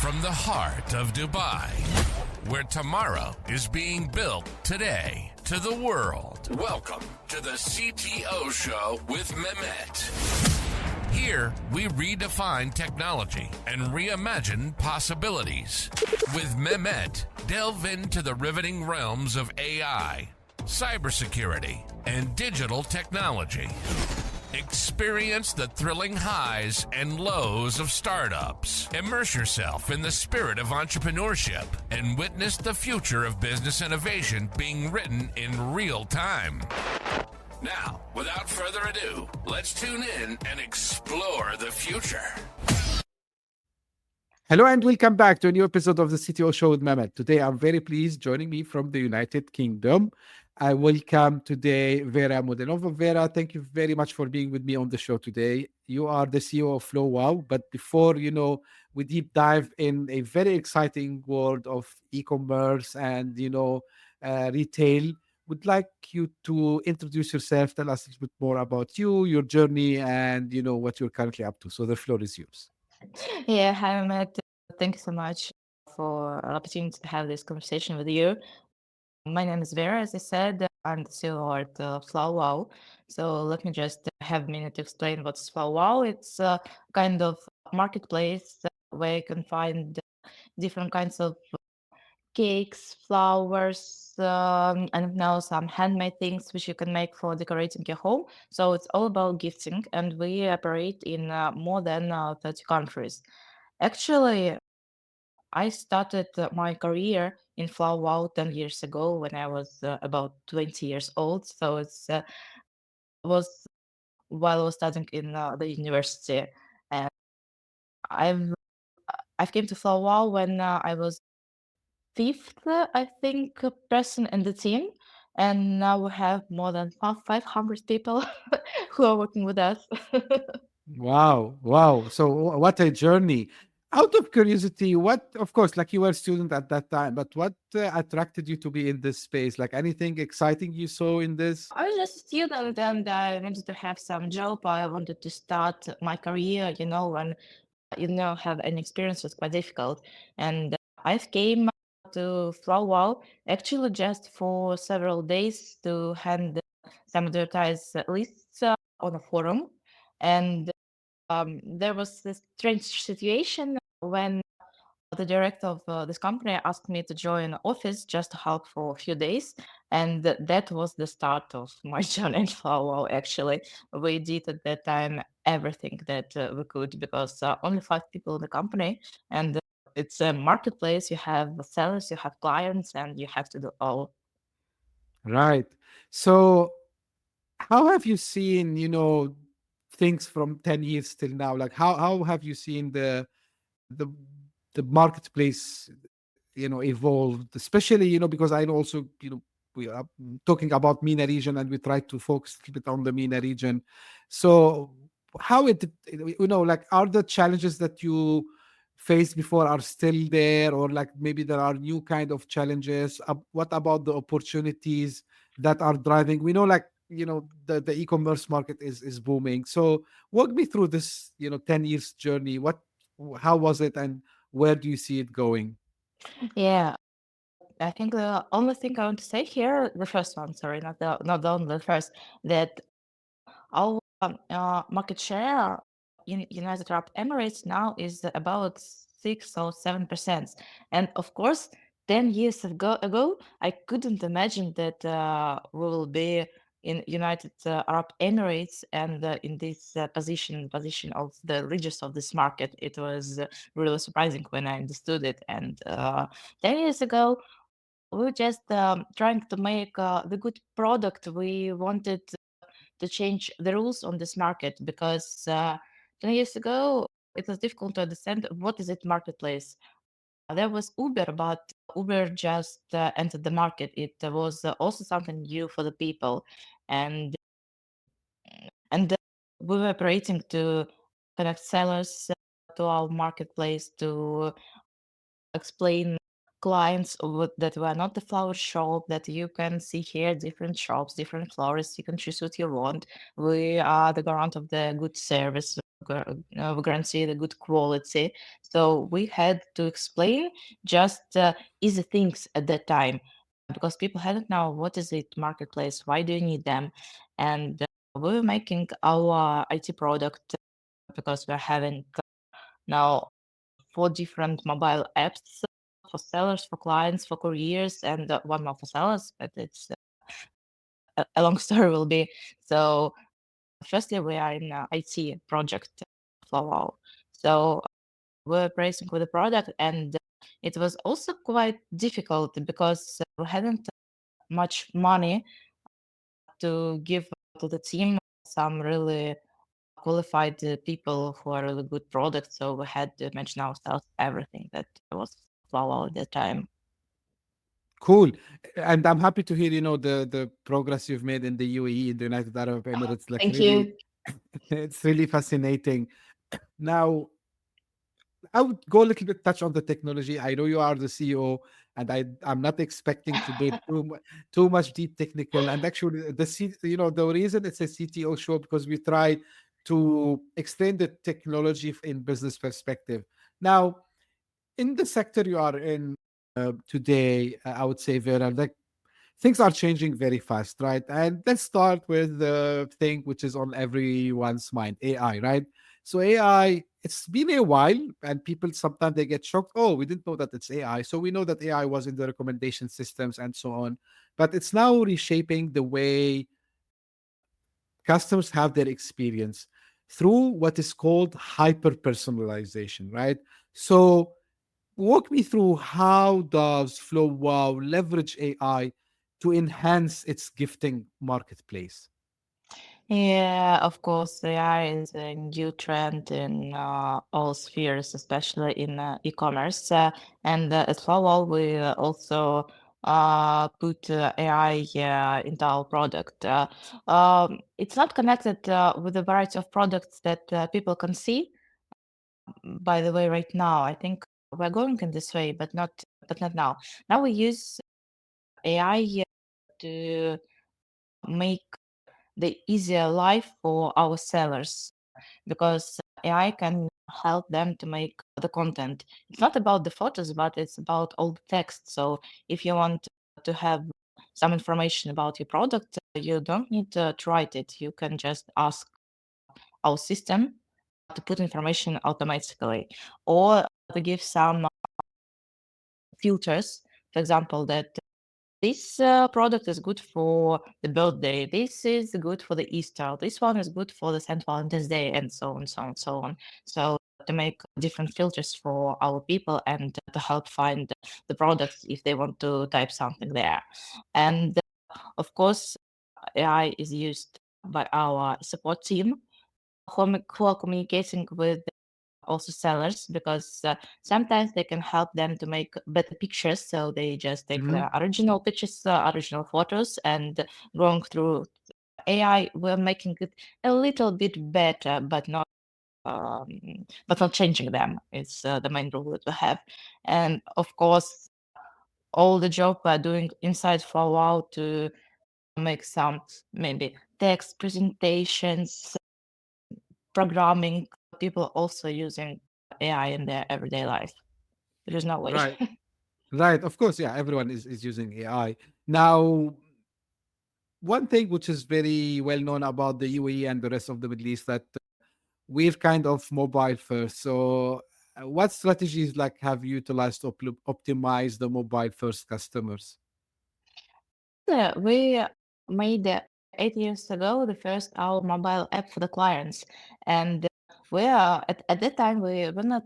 from the heart of Dubai, where tomorrow is being built today, to the world. Welcome to the CTO Show with Mehmet. Here, we redefine technology and reimagine possibilities. With Mehmet, delve into the riveting realms of AI, cybersecurity, and digital technology. Experience the thrilling highs and lows of startups. Immerse yourself in the spirit of entrepreneurship and witness the future of business innovation being written in real time. Now, without further ado, let's tune in and explore the future. Hello and welcome back to a new episode of the CTO Show with Mehmet. Today, I'm very pleased joining me from the United Kingdom. I welcome today Vera Modenova. Vera, thank you very much for being with me on the show today. You are the CEO of Flowwow, but before, we deep dive in a very exciting world of e-commerce and, retail, would like you to introduce yourself, tell us a little bit more about you, your journey, and, what you're currently up to. So the floor is yours. Yeah, hi, Mehmet. Thank you so much for an opportunity to have this conversation with you. My name is Vera, as I said. I'm the CEO at Flowwow. So let me just have a minute to explain what's Flowwow. It's a kind of marketplace where you can find different kinds of cakes, flowers, and now some handmade things which you can make for decorating your home. So it's all about gifting, and we operate in more than 30 countries. Actually, I started my career in Flowwow 10 years ago when I was about 20 years old. So it's was while I was studying in the university, and I've I've came to Flowwow when I was fifth, I think, person in the team, and now we have more than 500 people who are working with us. Wow. So what a journey. Out of curiosity, of course, like you were a student at that time, but what attracted you to be in this space? Like anything exciting you saw in this? I was just a student and I wanted to have some job. I wanted to start my career, when have any experience was quite difficult. And I came to Flowwow actually just for several days to hand some advertised lists on a forum. And there was this strange situation when the director of this company asked me to join office just to help for a few days. And that was the start of my journey in Flowwow, actually. We did at that time everything that we could because only 5 people in the company. And it's a marketplace. You have sellers, you have clients, and you have to do all. Right. So how have you seen, things from 10 years till now? Like how have you seen the the marketplace, evolved, especially, because I also, we are talking about MENA region and we try to focus a little bit on the MENA region. So how like, are the challenges that you faced before are still there, or like maybe there are new kind of challenges? What about the opportunities that are driving? We know, like, the e-commerce market is booming. So walk me through this, 10 years journey. How was it, and where do you see it going? Yeah, I think the only thing I want to say here, the first one, sorry, not the only, the first, that our market share in United Arab Emirates now is about 6 or 7%. And of course, 10 years ago, I couldn't imagine that we will be in United Arab Emirates and in this position of the leaders of this market. It was really surprising when I understood it. And 10 years ago, we were just trying to make the good product. We wanted to change the rules on this market because 10 years ago it was difficult to understand what is it marketplace. There was Uber, but Uber just entered the market. It was also something new for the people, and we were operating to connect sellers to our marketplace to explain clients that were not the flower shop, that you can see here different shops, different florists, you can choose what you want. We are the garant of the good service, we guarantee the good quality. So we had to explain just easy things at that time because people hadn't know what is it marketplace, why do you need them, and we were making our IT product because we're having now 4 different mobile apps for sellers, for clients, for couriers, and one more for sellers, but it's a long story will be. So firstly, we are in IT project Flowwow. So we're pricing with the product, and it was also quite difficult because we hadn't much money to give to the team some really qualified people who are really good products. So we had to mention ourselves everything that was Flowwow at that time. Cool. And I'm happy to hear, the progress you've made in the UAE, in the United Arab Emirates. Like Thank really, you. it's really fascinating. Now, I would go a little bit touch on the technology. I know you are the CEO, and I'm not expecting to do too much deep technical. And actually, the reason it's a CTO show because we try to explain the technology in business perspective. Now, in the sector you are in today, I would say, Vera, like things are changing very fast, right? And let's start with the thing which is on everyone's mind, AI, right? So AI, it's been a while, and people sometimes they get shocked. Oh, we didn't know that it's AI. So we know that AI was in the recommendation systems and so on, but it's now reshaping the way customers have their experience through what is called hyper personalization, right? So walk me through how does FlowWow leverage AI to enhance its gifting marketplace? Yeah, of course, AI is a new trend in all spheres, especially in e-commerce. And at Flowwall, we also put AI into our product. It's not connected with a variety of products that people can see. By the way, right now, I think we're going in this way, but not now. Now we use AI to make the easier life for our sellers because AI can help them to make the content. It's not about the photos, but it's about all the text. So if you want to have some information about your product, you don't need to write it. You can just ask our system to put information automatically or to give some filters. For example, that this product is good for the birthday. This is good for the Easter. This one is good for the St. Valentine's Day, and so on, so on, so on. So to make different filters for our people and to help find the products if they want to type something there. And of course, AI is used by our support team who are communicating with also sellers because sometimes they can help them to make better pictures. So they just take Mhm. the original pictures, original photos, and going through AI, we're making it a little bit better, um, but not changing them. It's the main rule that we have. And of course, all the job we're doing inside for a while to make some maybe text presentations, programming, people also using AI in their everyday life. There's no way. Right, right. Of course, yeah, everyone is using AI. Now, one thing which is very well known about the UAE and the rest of the Middle East that we're kind of mobile first. So, what strategies like have you utilized to optimize the mobile first customers? We made 8 years ago the first our mobile app for the clients, and we are at that time we were not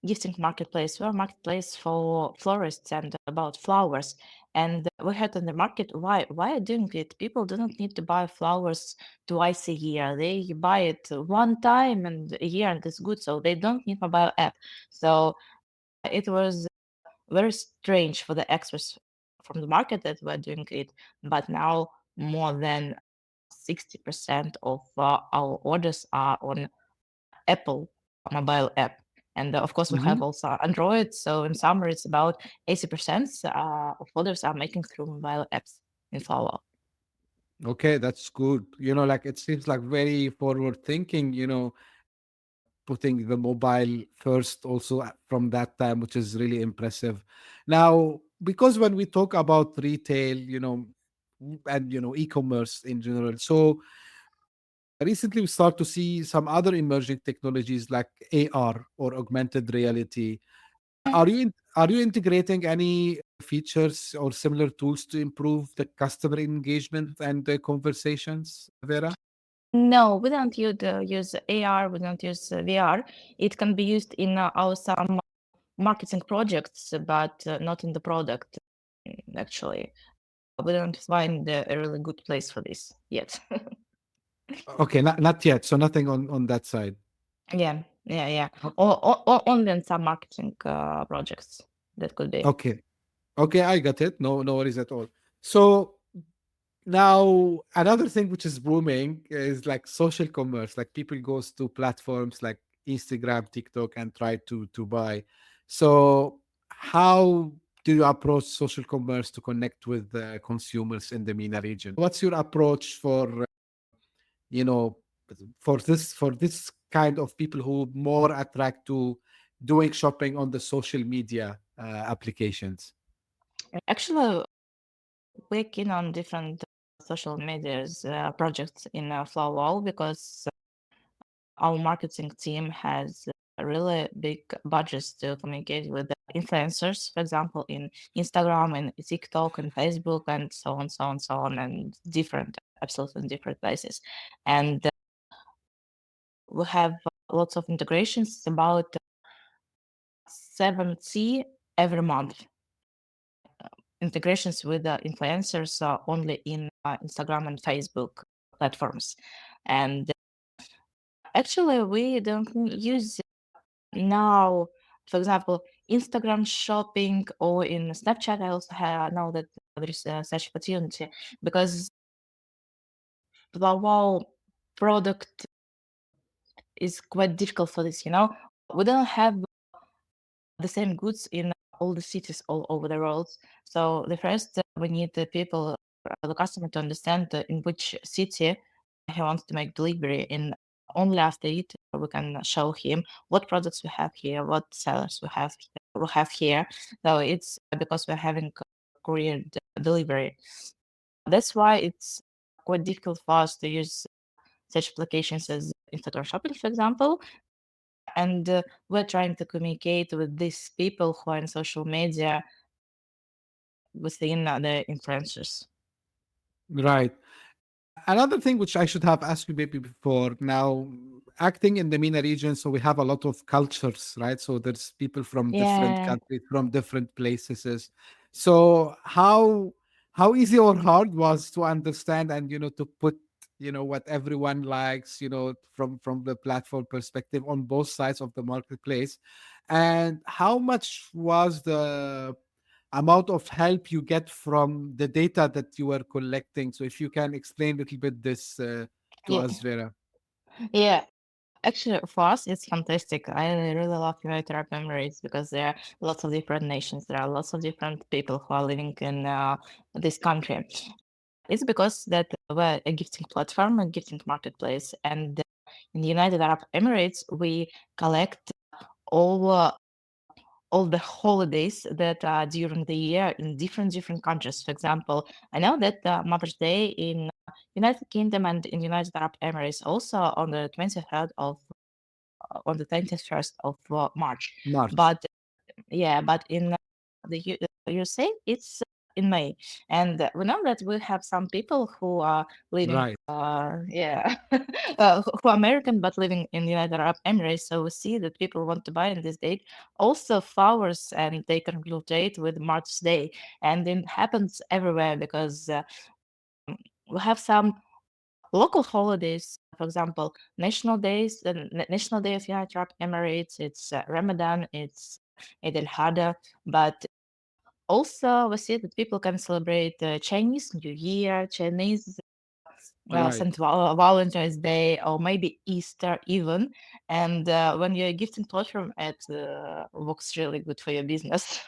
gifting marketplace. We're a marketplace for florists and about flowers. And we had on the market why are doing it? People do not need to buy flowers twice a year. They buy it one time and a year and it's good. So they don't need mobile app. So it was very strange for the experts from the market that were doing it. But now more than 60% of our orders are on Apple mobile app. And of course, we have Mhm. also Android. So in summer, it's about 80% of orders are making through mobile apps in Flower. Okay, that's good. Like it seems like very forward thinking, putting the mobile first also from that time, which is really impressive. Now, because when we talk about retail, and e-commerce in general, so recently we start to see some other emerging technologies like AR or augmented reality. Are you integrating any features or similar tools to improve the customer engagement and the conversations, Vera? No, we don't use AR, we don't use VR. It can be used in our some marketing projects, but not in the product, actually. We don't find a really good place for this yet. Okay, not yet. So nothing on that side. Yeah. O- Or only in some marketing projects that could be. Okay. Okay, I got it. No worries at all. So now another thing which is booming is like social commerce. Like people goes to platforms like Instagram, TikTok, and try to buy. So how do you approach social commerce to connect with the consumers in the MENA region? What's your approach for you know for this kind of people who more attract to doing shopping on the social media applications? Actually, we're keen on different social medias projects in Flowwow because our marketing team has a really big budgets to communicate with the influencers, for example, in Instagram and TikTok and Facebook and so on, and different, absolutely different places. And we have lots of integrations, about 70 every month. Integrations with the influencers only in Instagram and Facebook platforms. And actually, we don't use now, for example, Instagram shopping or in Snapchat. I also know that there is such opportunity because the whole product is quite difficult for this. We don't have the same goods in all the cities all over the world. So the first, we need the people, the customer, to understand in which city he wants to make delivery in. Only after it, we can show him what products we have here, what sellers we have here. So it's because we're having courier delivery. That's why it's quite difficult for us to use such applications as Instagram Shopping, for example. And we're trying to communicate with these people who are in social media within the influencers. Right. Another thing which I should have asked you maybe before, now acting in the MENA region, so we have a lot of cultures, right? So there's people from different Yeah, countries, from different places. So how easy or hard was to understand and to put what everyone likes, from the platform perspective on both sides of the marketplace, and how much was the amount of help you get from the data that you were collecting? So if you can explain a little bit this to yeah, us, Vera. yeah. Actually, for us, it's fantastic. I really love United Arab Emirates because there are lots of different nations. There are lots of different people who are living in this country. It's because that we're a gifting platform, a gifting marketplace, and in the United Arab Emirates, we collect all all the holidays that are during the year in different countries. For example, I know that Mother's Day in United Kingdom and in United Arab Emirates also on the 23rd of on the 21st of March. March. But yeah, but in the USA, it's in May. And we know that we have some people who are living, Right. yeah, who are American but living in the United Arab Emirates. So we see that people want to buy on this date also flowers, and they can relate with March Day. And it happens everywhere because we have some local holidays. For example, national days, the National Day of United Arab Emirates, it's Ramadan, it's Eid al-Adha, but also we see that people can celebrate Chinese New Year, Chinese Right. St. Valentine's Day, or maybe Easter even. And when you're a gifting platform, it works really good for your business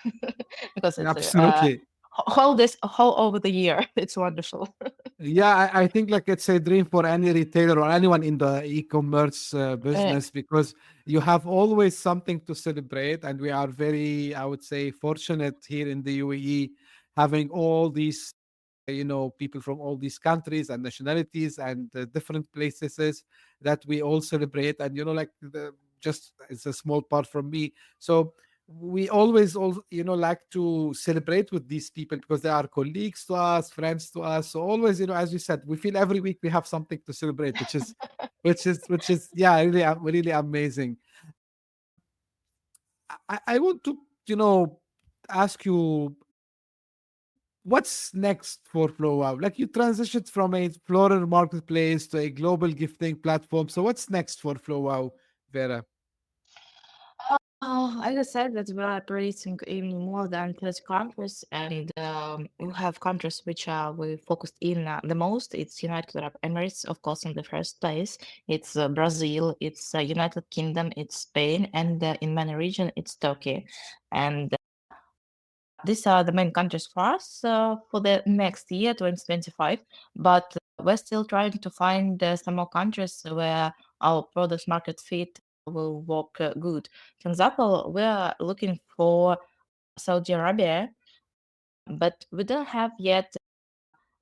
because it's a Absolutely. whole over the year. It's wonderful. Yeah, I think like it's a dream for any retailer or anyone in the e-commerce Uh, business, because you have always something to celebrate, and we are very, I would say, fortunate here in the UAE, having all these, people from all these countries and nationalities and different places that we all celebrate. And like just it's a small part from me. So we always all like to celebrate with these people, because they are colleagues to us, friends to us. So always, as you said, we feel every week we have something to celebrate, which is yeah, really really amazing. I want to ask you, what's next for Flowwow? Like, you transitioned from a explorer marketplace to a global gifting platform. So what's next for Flowwow, Vera? As I said, that we are operating in more than 30 countries, and we have countries which are we focused in the most. It's United Arab Emirates, of course, in the first place. It's Brazil, it's United Kingdom, it's Spain, and in MENA region, it's Turkey. And these are the main countries for us for the next year, 2025. But we're still trying to find some more countries where our product market fit will work good. For example, we're looking for Saudi Arabia, but we don't have yet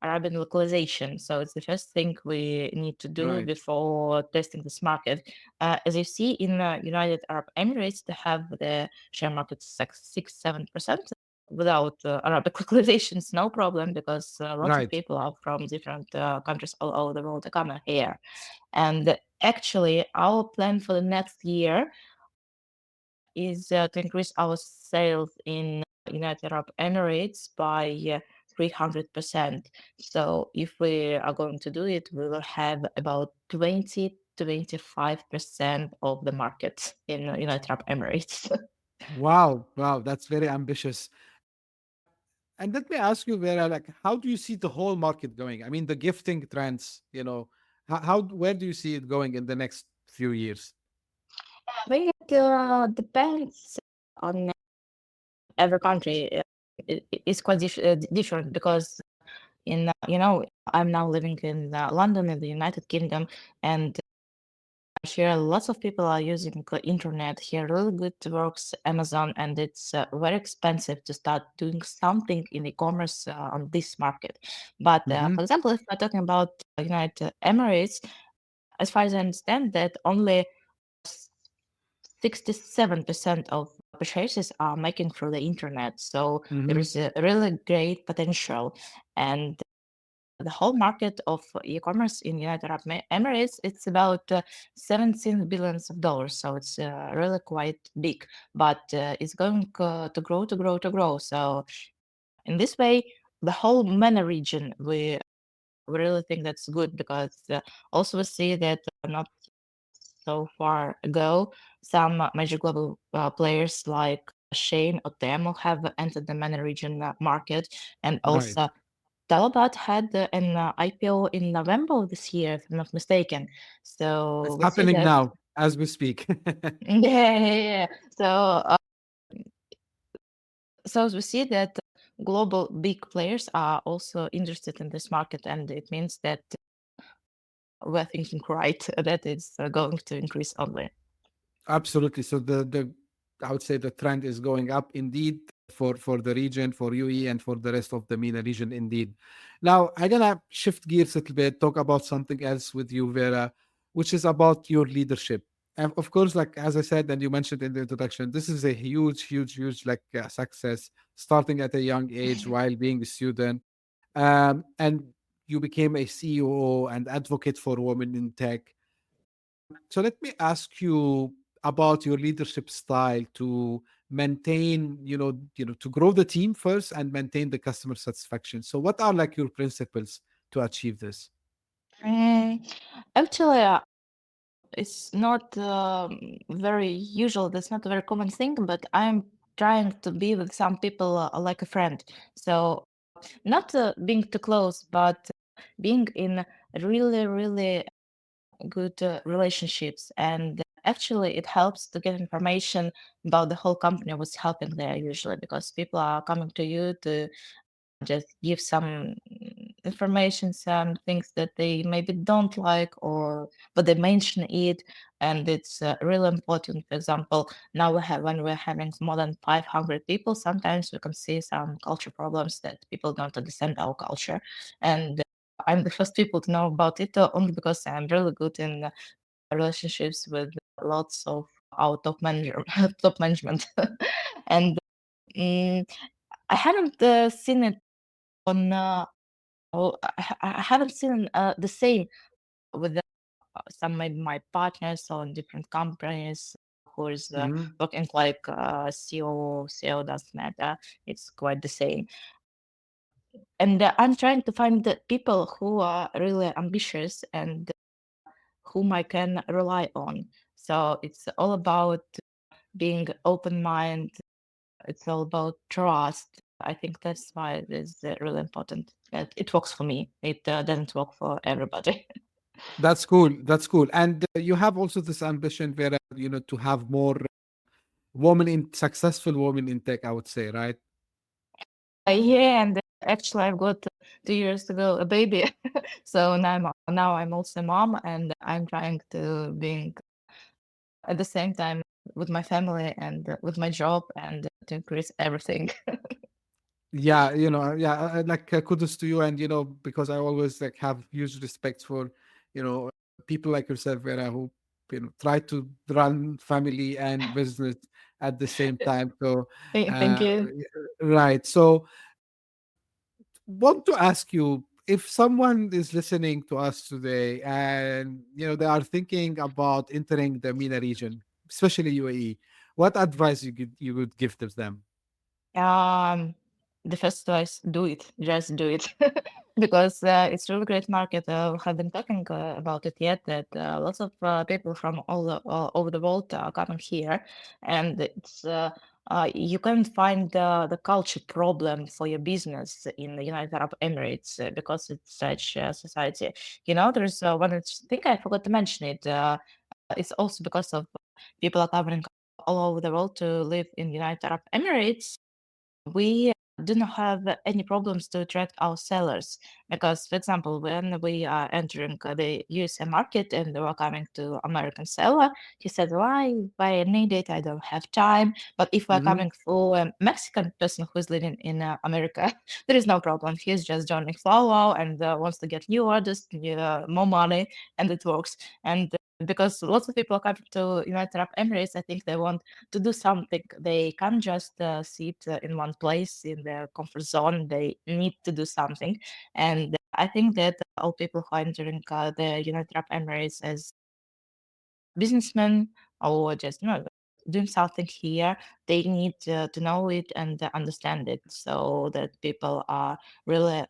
Arabian localization. So it's the first thing we need to do Right. before testing this market. As you see in United Arab Emirates, they have the share market 6-7%. Without Arabic localizations, no problem, because lots of Right. people are from different countries all over the world coming here. And actually, our plan for the next year is to increase our sales in United Arab Emirates by 300%. So if we are going to do it, we will have about 20-25% of the market in United Arab Emirates. Wow. Wow. That's very ambitious. And let me ask you, Vera, like, how do you see the whole market going? I mean, the gifting trends, where do you see it going in the next few years? I think it depends on every country. It's quite different, because in I'm now living in London, in the United Kingdom, and here lots of people are using internet here. Really good works Amazon, and it's very expensive to start doing something in e-commerce on this market. But Hmm. for example, if we're talking about United Emirates, as far as I understand, that only 67% of purchases are making through the internet. So there Hmm. is a really great potential. And the whole market of e-commerce in United Arab Emirates, it's about 17 billions of dollars. So it's really quite big, but it's going to grow, to grow, to grow. So in this way, the whole MENA region, we really think that's good, because also we see that not so far ago, some major global players like Shane or Temu have entered the MENA region market, and Right. also Talabat had an IPO in November of this year, if I'm not mistaken. So It's we see happening that, now as we speak. yeah. So we see that global big players are also interested in this market, and it means that we're thinking right that it's going to increase only. Absolutely. So the I would say the trend is going up indeed, for the region, for UE, and for the rest of the MENA region indeed. Now I'm gonna shift gears a little bit, talk about something else with you, Vera, which is about your leadership. And of course, like as I said, and you mentioned in the introduction, this is a huge, huge, huge like success, starting at a young age while being a student. And you became a CEO and advocate for women in tech. So let me ask you about your leadership style to maintain, to grow the team first and maintain the customer satisfaction. So what are like your principles to achieve this? Mm, Actually, it's not very usual. That's not a very common thing, but I'm trying to be with some people like a friend. So not being too close, but being in really, really good relationships. And actually, it helps to get information about the whole company, what's happening there usually, because people are coming to you to just give some information, some things that they maybe don't like, or but they mention it, and it's really important. For example, now when we're having more than 500 people, sometimes we can see some culture problems that people don't understand our culture, and I'm the first people to know about it only because I'm really good in relationships with lots of our top manager top management and I haven't seen it on I haven't seen the same with some maybe my partners on different companies who is Mhm. working like CEO doesn't matter. It's quite the same. And I'm trying to find the people who are really ambitious and whom I can rely on. So it's all about being open mind. It's all about trust. I think that's why it is really important. It works for me. It doesn't work for everybody. That's cool. That's cool. And you have also this ambition, Vera, to have more successful women in tech, I would say, right? Yeah, and actually, I've got 2 years ago a baby, so now I'm also a mom, and I'm trying to being at the same time with my family and with my job and to increase everything. Yeah, like kudos to you. And because I always like have huge respect for you know people like yourself, Vera, who try to run family and business at the same time. So Thank uh you. right. So want to ask you, if someone is listening to us today and they are thinking about entering the MENA region, especially UAE, what advice you would give to them? Um, the first choice, do it. Just do it, because it's really great market. We have been talking about it yet. That lots of people from all over the world are coming here, and it's you can find the culture problem for your business in the United Arab Emirates because it's such a society. There's one thing I forgot to mention it. It's also because of people are coming all over the world to live in United Arab Emirates. We do not have any problems to attract our sellers because, for example, when we are entering the USA market and we are coming to American seller, he said, "Why I need it? I don't have time." But if we're Hmm. coming for a Mexican person who's living in America, there is no problem. He's just joining Flowwow and wants to get new orders, more money, and it works. And because lots of people are coming to United Arab Emirates, I think they want to do something. They can't just sit in one place in their comfort zone. They need to do something. And I think that all people who are entering the United Arab Emirates as businessmen or just doing something here, they need to know it and understand it so that people are really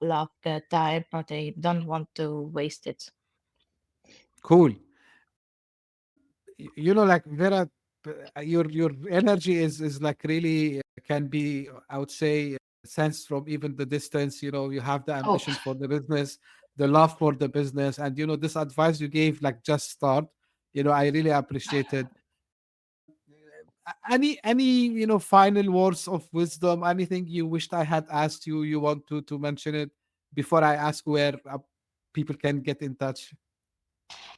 love the time, but they don't want to waste it. Cool. Like Vera, your energy is like really can be, I would say, sense from even the distance. You have the Oh, ambition for the business, the love for the business, and this advice you gave, like just start. I really appreciated. Any final words of wisdom? Anything you wished I had asked you? You want to mention it before I ask where people can get in touch?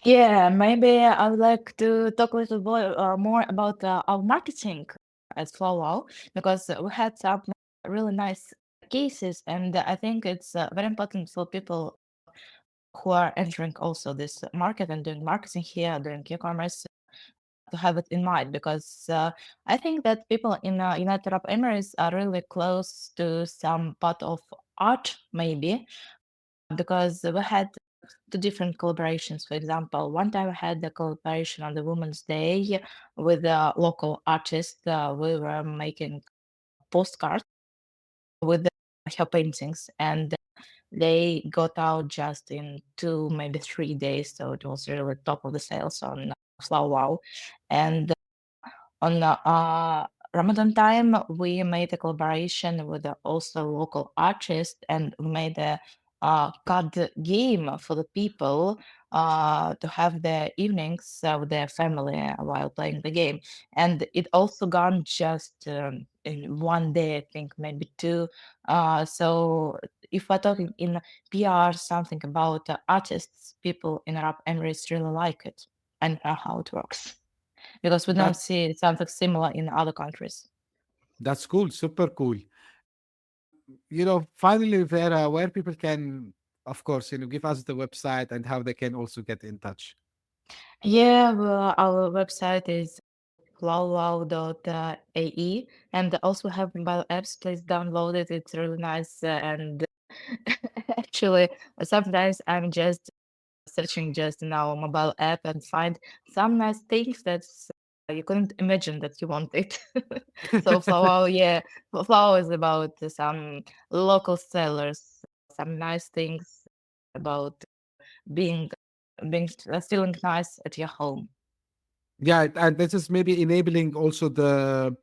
yeah, maybe I would like to talk a little bit more about our marketing at Flowwow because we had some really nice cases, and I think it's very important for people who are entering also this market and doing marketing here, doing e-commerce, to have it in mind because I think that people in United Arab Emirates are really close to some part of art, maybe because we had two different collaborations. For example, one time I had the collaboration on the Women's Day with a local artist. We were making postcards with her paintings, and they got out just in 2, maybe 3 days. So it was really top of the sales on Flowwow. And on Ramadan time, we made a collaboration with also local artist and made a card game for the people to have their evenings with their family while playing the game. And it also gone just in one day, I think, maybe two. So if we're talking in PR, something about artists, people in Arab Emirates really like it and know how it works because we don't That see something similar in other countries. that's cool, super cool. Finally, Vera, where people can, of course, give us the website and how they can also get in touch. Yeah, well, our website is flowwow.ae, and also have mobile apps. Please download it. It's really nice. And actually, sometimes I'm just searching just now mobile app and find some nice things that you couldn't imagine that you wanted. So Flowwow, yeah, Flowwow is about some local sellers, some nice things about being feeling nice at your home. Yeah, and this is maybe enabling also the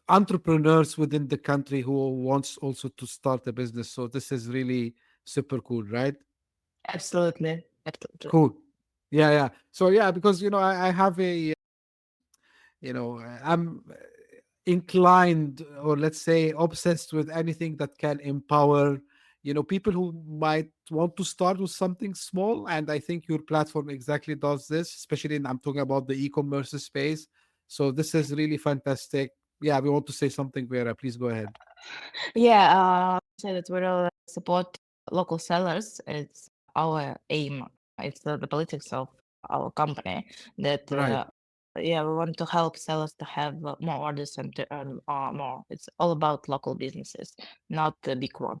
entrepreneurs within the country who wants also to start a business. So this is really super cool, right? Absolutely, absolutely. Cool. Yeah, yeah. So yeah, because I have I'm inclined, or let's say obsessed with anything that can empower people who might want to start with something small, and I think your platform exactly does this, especially I'm talking about the e-commerce space. So this is really fantastic. Yeah, we want to say something, Vera, please go ahead. Yeah, say that we will support local sellers. It's our aim. It's the politics of our company that Right. yeah, we want to help sellers to have more orders and to earn more. It's all about local businesses, not the big one.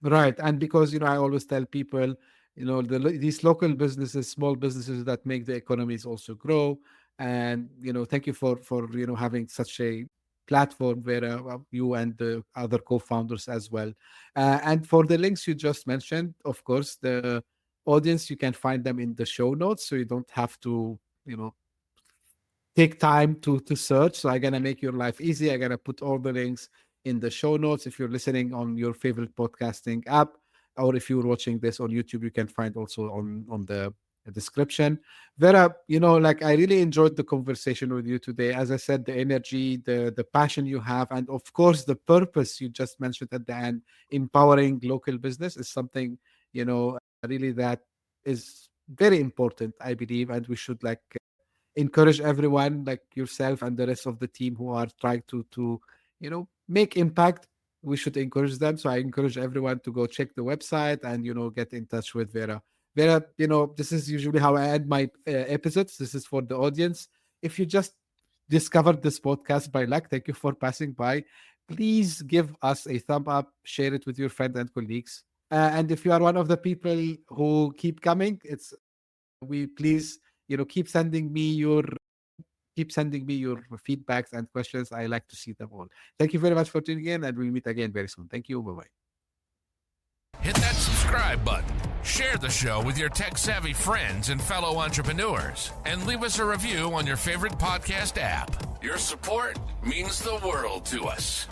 Right. And because, I always tell people, these local businesses, small businesses that make the economies also grow. And, thank you for, having such a platform where you and the other co-founders as well. And for the links you just mentioned, of course, the audience, you can find them in the show notes. So you don't have to, take time to search. So I'm gonna make your life easy. I'm gonna put all the links in the show notes. If you're listening on your favorite podcasting app, or if you're watching this on YouTube, you can find also on the description. Vera, like I really enjoyed the conversation with you today. As I said, the energy, the passion you have, and of course the purpose you just mentioned at the end, empowering local business is something, really that is very important, I believe, and we should like encourage everyone like yourself and the rest of the team who are trying to make impact. We should encourage them. So I encourage everyone to go check the website and get in touch with Vera. Vera, this is usually how I end my episodes. This is for the audience. If you just discovered this podcast by luck, thank you for passing by. Please give us a thumb up, share it with your friends and colleagues. And if you are one of the people who keep coming, it's we please keep sending me your feedbacks and questions. I like to see them all. Thank you very much for tuning in, and we'll meet again very soon. Thank you. Bye bye. Hit that subscribe button, share the show with your tech-savvy friends and fellow entrepreneurs, and leave us a review on your favorite podcast app. Your support means the world to us.